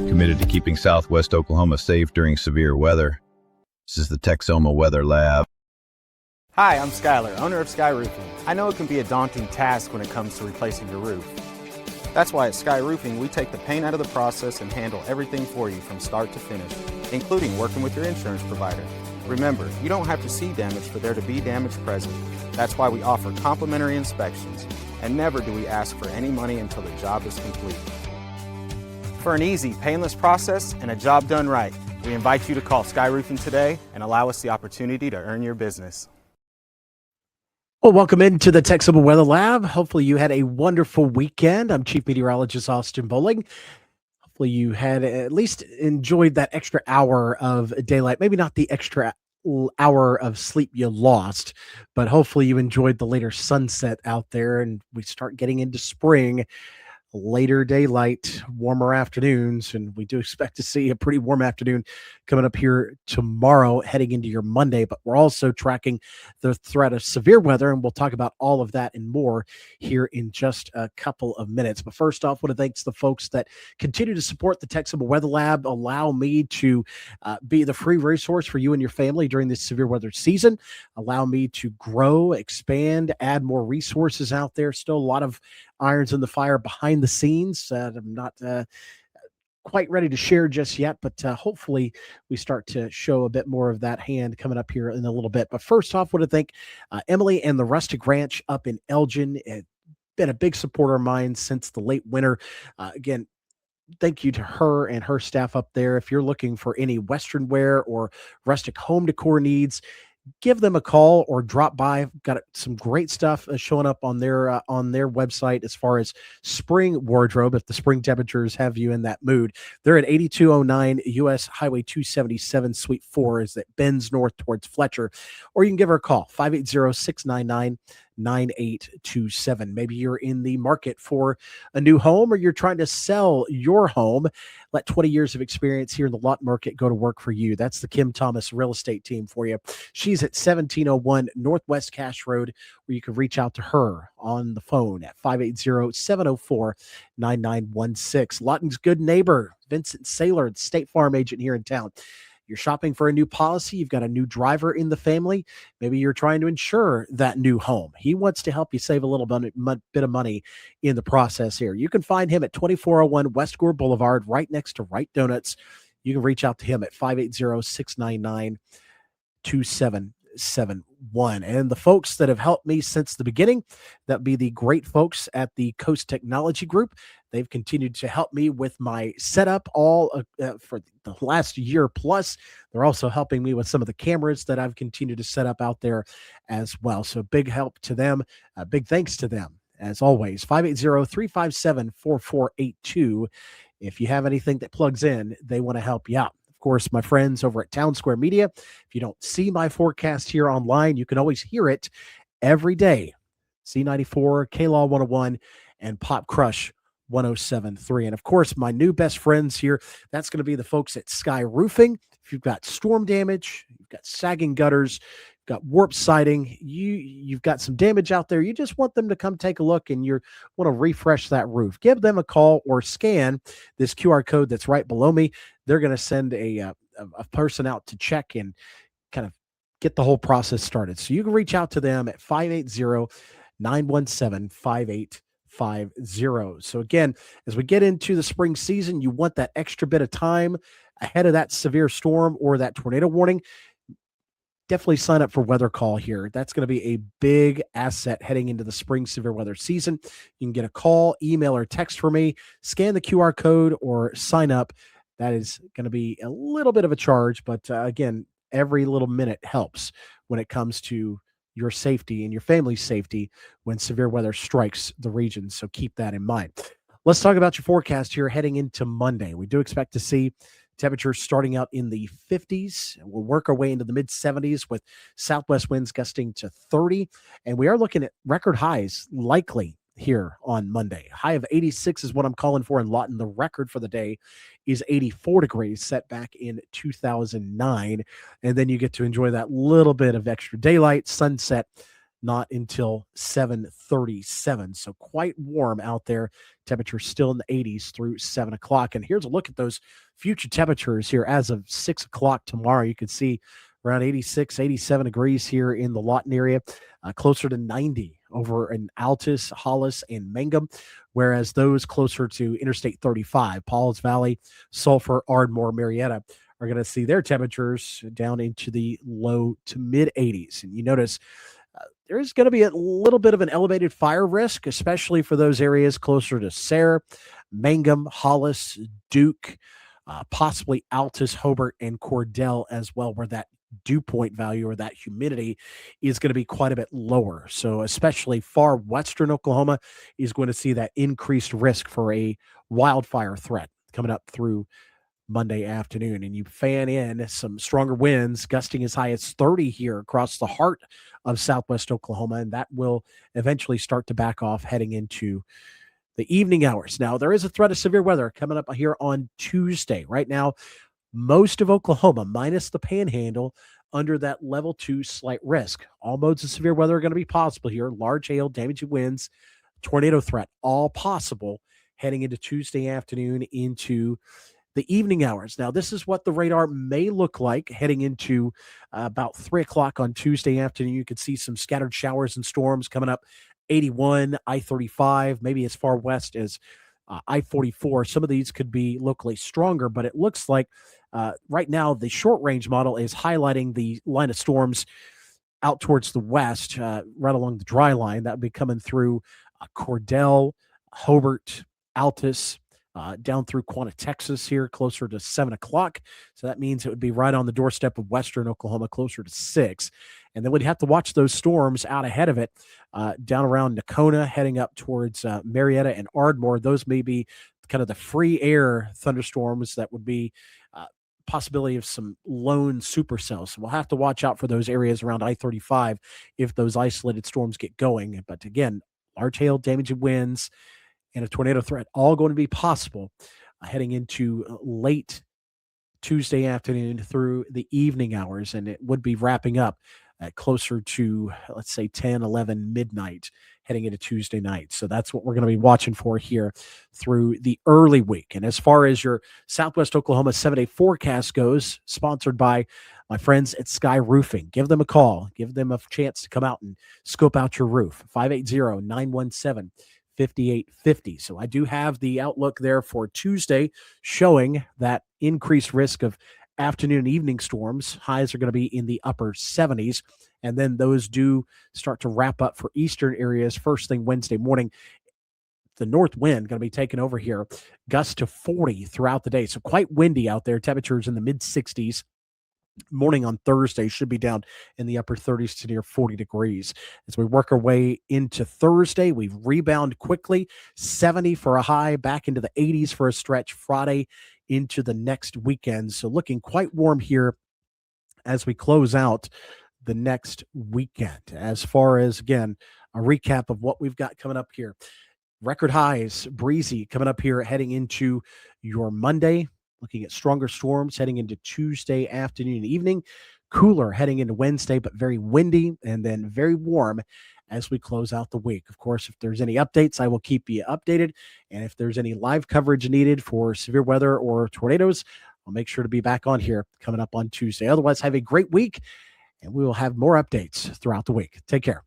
Committed to keeping Southwest Oklahoma safe during severe weather. This is the Texoma Weather Lab. Hi, I'm Skylar, owner of Sky Roofing. I know it can be a daunting task when it comes to replacing your roof. That's why at Sky Roofing, we take the pain out of the process and handle everything for you from start to finish, including working with your insurance provider. Remember, you don't have to see damage for there to be damage present. That's why we offer complimentary inspections, and never do we ask for any money until the job is complete. For an easy, painless process and a job done right, we invite you to call Sky Roofing today and allow us the opportunity to earn your business. Well, welcome into the Texoma Weather Lab. Hopefully you had a wonderful weekend. I'm Chief Meteorologist Austin Bowling. Hopefully you had at least enjoyed that extra hour of daylight. Maybe not the extra hour of sleep you lost, but hopefully you enjoyed the later sunset out there and we start getting into spring. Later daylight, warmer afternoons, and we do expect to see a pretty warm afternoon coming up here tomorrow heading into your Monday. But we're also tracking the threat of severe weather, and we'll talk about all of that and more here in just a couple of minutes. But first off, I want to thank the folks that continue to support the Texoma Weather Lab, allow me to be the free resource for you and your family during this severe weather season, allow me to grow, expand, add more resources out there. Still a lot of irons in the fire behind the scenes that I'm not quite ready to share just yet, but hopefully we start to show a bit more of that hand coming up here in a little bit. But first off, I want to thank Emily and the Rustic Ranch up in Elgin. It's been a big supporter of mine since the late winter. Again, thank you to her and her staff up there. If you're looking for any Western wear or rustic home decor needs, give them a call or drop by. Got some great stuff showing up on their website as far as spring wardrobe. If the spring temperatures have you in that mood, they're at 8209 US Highway 277 Suite 4 as it bends north towards Fletcher, or you can give her a call 580-699-9827. Maybe you're in the market for a new home or you're trying to sell your home. Let 20 years of experience here in the lot market go to work for you. That's the Kim Thomas real estate team for you. She's at 1701 Northwest Cash Road, where you can reach out to her on the phone at 580-704-9916. Lawton's good neighbor, Vincent Saylor, the State Farm agent here in town. You're shopping for a new policy. You've got a new driver in the family. Maybe you're trying to insure that new home. He wants to help you save a little bit of money in the process here. You can find him at 2401 West Gore Boulevard, right next to Wright Donuts. You can reach out to him at 580-699-2771. And the folks that have helped me since the beginning, that'd be the great folks at the Coast Technology Group. They've continued to help me with my setup all for the last year plus. They're also helping me with some of the cameras that I've continued to set up out there as well. So big help to them. Big thanks to them. As always, 580-357-4482. If you have anything that plugs in, they want to help you out. Of course, my friends over at Town Square Media, if you don't see my forecast here online, you can always hear it every day. C94, K-Law 101, and Pop Crush 107.3. And of course, my new best friends here, that's going to be the folks at Sky Roofing. If you've got storm damage, you've got sagging gutters, you've got warped siding, you've got some damage out there, you just want them to come take a look and you want to refresh that roof, give them a call or scan this QR code that's right below me. They're going to send a person out to check and kind of get the whole process started. So you can reach out to them at 580-917-5850. So again, as we get into the spring season, you want that extra bit of time ahead of that severe storm or that tornado warning. Definitely sign up for Weather Call here. That's going to be a big asset heading into the spring severe weather season. You can get a call, email, or text for me, scan the QR code, or sign up. That is going to be a little bit of a charge, but again, every little minute helps when it comes to your safety and your family's safety when severe weather strikes the region. So keep that in mind. Let's talk about your forecast here heading into Monday. We do expect to see temperatures starting out in the 50s. We'll work our way into the mid-70s with southwest winds gusting to 30. And we are looking at record highs likely here on Monday. High of 86 is what I'm calling for in Lawton. The record for the day is 84 degrees, set back in 2009. And then you get to enjoy that little bit of extra daylight, sunset not until 7:37. So quite warm out there. Temperature still in the 80s through 7 o'clock. And here's a look at those future temperatures here as of 6 o'clock tomorrow. You can see around 86, 87 degrees here in the Lawton area, closer to 90 over in Altus, Hollis, and Mangum, whereas those closer to Interstate 35, Pauls Valley, Sulphur, Ardmore, Marietta, are going to see their temperatures down into the low to mid 80s. And you notice there's going to be a little bit of an elevated fire risk, especially for those areas closer to Sayre, Mangum, Hollis, Duke, possibly Altus, Hobart, and Cordell as well, where that dew point value or that humidity is going to be quite a bit lower. So especially far western Oklahoma is going to see that increased risk for a wildfire threat coming up through Monday afternoon. And you fan in some stronger winds gusting as high as 30 here across the heart of southwest Oklahoma, and that will eventually start to back off heading into the evening hours. Now, there is a threat of severe weather coming up here on Tuesday. Right now, most of Oklahoma, minus the Panhandle, under that level 2 slight risk. All modes of severe weather are going to be possible here. Large hail, damaging winds, tornado threat, all possible heading into Tuesday afternoon into the evening hours. Now, this is what the radar may look like heading into about 3 o'clock on Tuesday afternoon. You could see some scattered showers and storms coming up 81, I-35, maybe as far west as I-44. Some of these could be locally stronger, but it looks like right now the short-range model is highlighting the line of storms out towards the west, right along the dry line. That would be coming through Cordell, Hobart, Altus, down through Quanah, Texas here, closer to 7 o'clock. So that means it would be right on the doorstep of western Oklahoma, closer to 6. And then we'd have to watch those storms out ahead of it, down around Nakona, heading up towards Marietta and Ardmore. Those may be kind of the free air thunderstorms that would be possibility of some lone supercells. So we'll have to watch out for those areas around I-35 if those isolated storms get going. But again, large hail, damaging winds, and a tornado threat all going to be possible heading into late Tuesday afternoon through the evening hours. And it would be wrapping up at closer to, let's say, 10, 11, midnight heading into Tuesday night. So that's what we're going to be watching for here through the early week. And as far as your Southwest Oklahoma 7-day forecast goes, sponsored by my friends at Sky Roofing. Give them a call. Give them a chance to come out and scope out your roof. 580-917-5850. So I do have the outlook there for Tuesday showing that increased risk of afternoon and evening storms. Highs are going to be in the upper 70s. And then those do start to wrap up for eastern areas first thing Wednesday morning. The north wind going to be taking over here. Gusts to 40 throughout the day. So quite windy out there. Temperatures in the mid 60s. Morning on Thursday should be down in the upper 30s to near 40 degrees. As we work our way into Thursday, we rebound quickly. 70 for a high, back into the 80s for a stretch Friday into the next weekend. So looking quite warm here as we close out the next weekend. As far as, again, a recap of what we've got coming up here. Record highs, breezy coming up here heading into your Monday. Looking at stronger storms heading into Tuesday afternoon and evening. Cooler heading into Wednesday, but very windy and then very warm as we close out the week. Of course, if there's any updates, I will keep you updated. And if there's any live coverage needed for severe weather or tornadoes, I'll make sure to be back on here coming up on Tuesday. Otherwise, have a great week, and we will have more updates throughout the week. Take care.